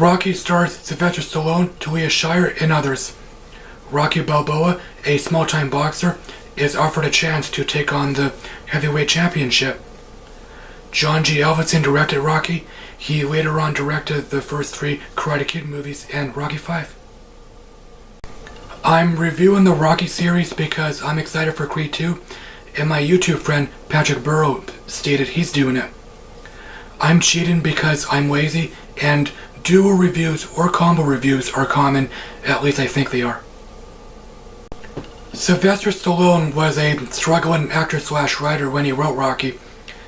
Rocky stars Sylvester Stallone, Talia, Shire, and others. Rocky Balboa, a small-time boxer, is offered a chance to take on the heavyweight championship. John G. Avildsen directed Rocky. He later on directed the first 3 Karate Kid movies and Rocky V. I'm reviewing the Rocky series because I'm excited for Creed 2, and my YouTube friend Patrick Burt stated he's doing it. I'm cheating because I'm lazy, and duo reviews or combo reviews are common, at least I think they are. Sylvester Stallone was a struggling actor/writer when he wrote Rocky.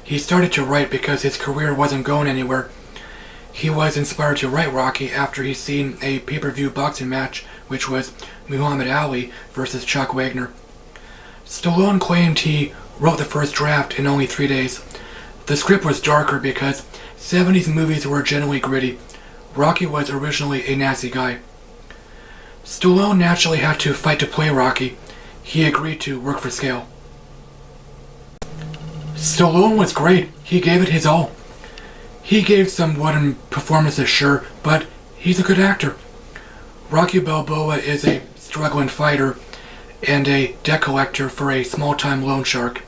He started to write because his career wasn't going anywhere. He was inspired to write Rocky after he'd seen a pay-per-view boxing match, which was Muhammad Ali versus Chuck Wagner. Stallone claimed he wrote the first draft in only 3 days. The script was darker because 70s movies were generally gritty. Rocky was originally a nasty guy. Stallone naturally had to fight to play Rocky. He agreed to work for scale. Stallone was great. He gave it his all. He gave some wooden performances, sure, but he's a good actor. Rocky Balboa is a struggling fighter and a debt collector for a small-time loan shark.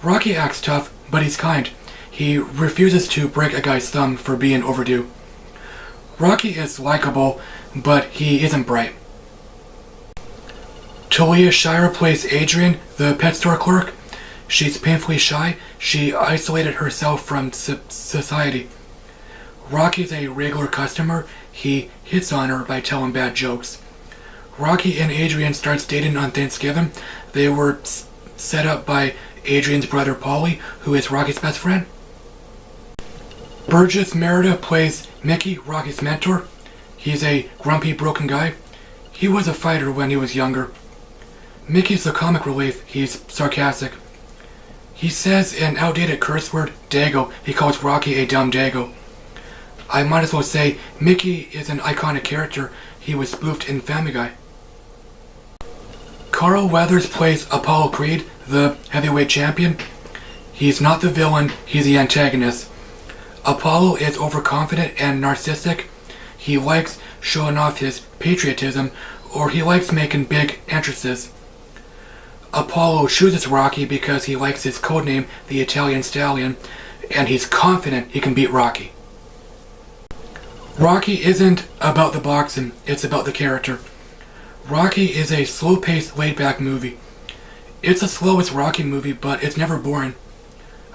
Rocky acts tough, but he's kind. He refuses to break a guy's thumb for being overdue. Rocky is likable, but he isn't bright. Talia Shire plays Adrian, the pet store clerk. She's painfully shy. She isolated herself from society. Rocky's a regular customer. He hits on her by telling bad jokes. Rocky and Adrian starts dating on Thanksgiving. They were set up by Adrian's brother Paulie, who is Rocky's best friend. Burgess Meredith plays Mickey, Rocky's mentor. He's a grumpy, broken guy. He was a fighter when he was younger. Mickey's the comic relief. He's sarcastic. He says an outdated curse word, Dago. He calls Rocky a dumb Dago. I might as well say Mickey is an iconic character. He was spoofed in Family Guy. Carl Weathers plays Apollo Creed, the heavyweight champion. He's not the villain, he's the antagonist. Apollo is overconfident and narcissistic. He likes showing off his patriotism, or he likes making big entrances. Apollo chooses Rocky because he likes his codename, the Italian Stallion, and he's confident he can beat Rocky. Rocky isn't about the boxing, it's about the character. Rocky is a slow-paced, laid-back movie. It's the slowest Rocky movie, but it's never boring.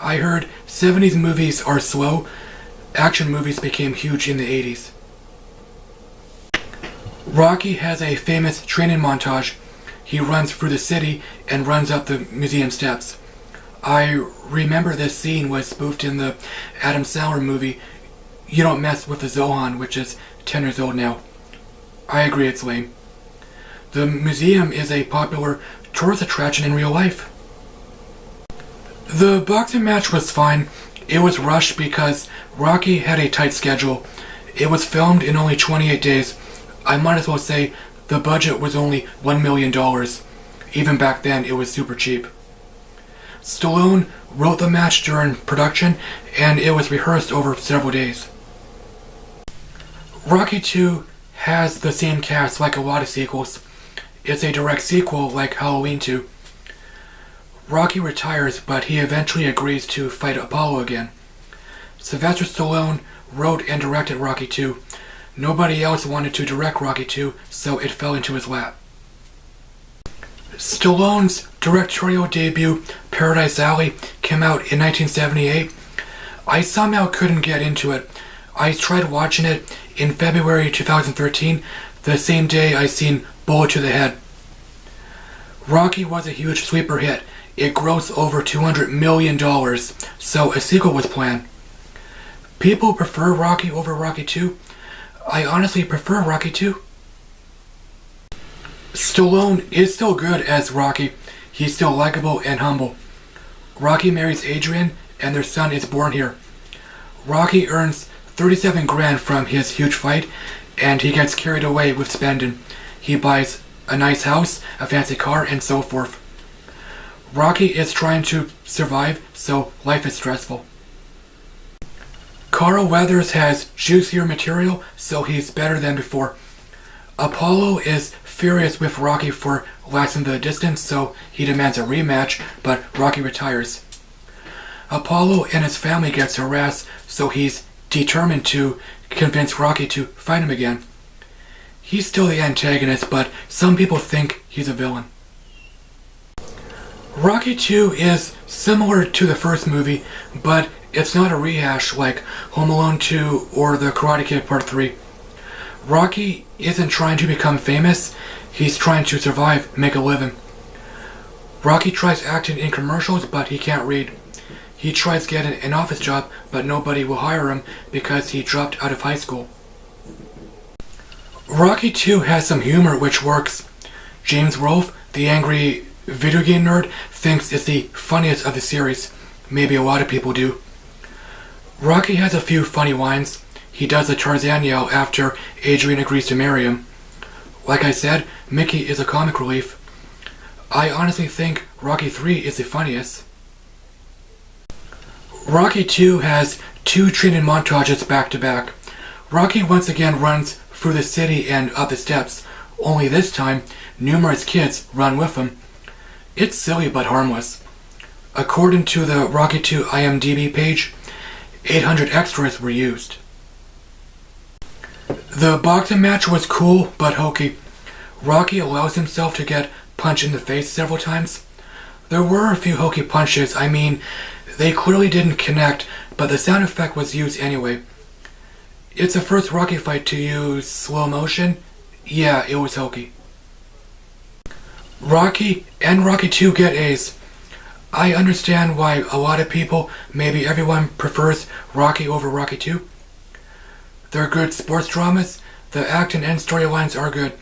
I heard 70s movies are slow. Action movies became huge in the 80s. Rocky has a famous training montage. He runs through the city and runs up the museum steps. I remember this scene was spoofed in the Adam Sandler movie You Don't Mess with the Zohan, which is 10 years old now. I agree it's lame. The museum is a popular tourist attraction in real life. The boxing match was fine. It was rushed because Rocky had a tight schedule. It was filmed in only 28 days. I might as well say the budget was only $1 million. Even back then, it was super cheap. Stallone wrote the match during production, and it was rehearsed over several days. Rocky II has the same cast like a lot of sequels. It's a direct sequel like Halloween 2. Rocky retires, but he eventually agrees to fight Apollo again. Sylvester Stallone wrote and directed Rocky II. Nobody else wanted to direct Rocky II, so it fell into his lap. Stallone's directorial debut, Paradise Alley, came out in 1978. I somehow couldn't get into it. I tried watching it in February 2013, the same day I seen Bullet to the Head. Rocky was a huge sleeper hit. It grossed over $200 million, so a sequel was planned. People prefer Rocky over Rocky II. I honestly prefer Rocky II. Stallone is still good as Rocky. He's still likable and humble. Rocky marries Adrian, and their son is born here. Rocky earns $37 grand from his huge fight, and he gets carried away with spending. He buys a nice house, a fancy car, and so forth. Rocky is trying to survive, so life is stressful. Carl Weathers has juicier material, so he's better than before. Apollo is furious with Rocky for lasting the distance, so he demands a rematch, but Rocky retires. Apollo and his family gets harassed, so he's determined to convince Rocky to fight him again. He's still the antagonist, but some people think he's a villain. Rocky 2 is similar to the first movie, but it's not a rehash like Home Alone 2 or The Karate Kid Part 3. Rocky isn't trying to become famous, he's trying to survive, make a living. Rocky tries acting in commercials, but he can't read. He tries getting an office job, but nobody will hire him because he dropped out of high school. Rocky 2 has some humor which works. James Rolfe, the angry video game nerd, thinks it's the funniest of the series. Maybe a lot of people do. Rocky has a few funny lines. He does a Tarzan yell after Adrian agrees to marry him. Like I said, Mickey is a comic relief. I honestly think Rocky 3 is the funniest. Rocky 2 has 2 training montages back to back. Rocky once again runs through the city and up the steps, only this time numerous kids run with him. It's silly but harmless. According to the Rocky 2 IMDb page, 800 extras were used. The boxing match was cool but hokey. Rocky allows himself to get punched in the face several times. There were a few hokey punches, I mean, they clearly didn't connect, but the sound effect was used anyway. It's the first Rocky fight to use slow motion. Yeah, it was hokey. Rocky and Rocky 2 get A's. I understand why a lot of people, maybe everyone, prefers Rocky over Rocky 2. They're good sports dramas. The acting and storylines are good.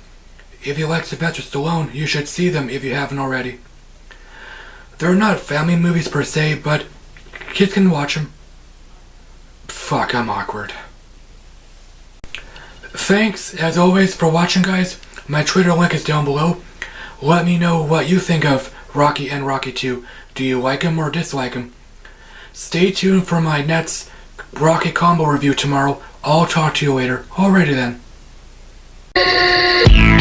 If you like Sylvester Stallone, you should see them if you haven't already. They're not family movies per se, but kids can watch them. Fuck, I'm awkward. Thanks, as always, for watching, guys. My Twitter link is down below. Let me know what you think of Rocky and Rocky 2. Do you like him or dislike him? Stay tuned for my next Rocky combo review tomorrow. I'll talk to you later. Alrighty then.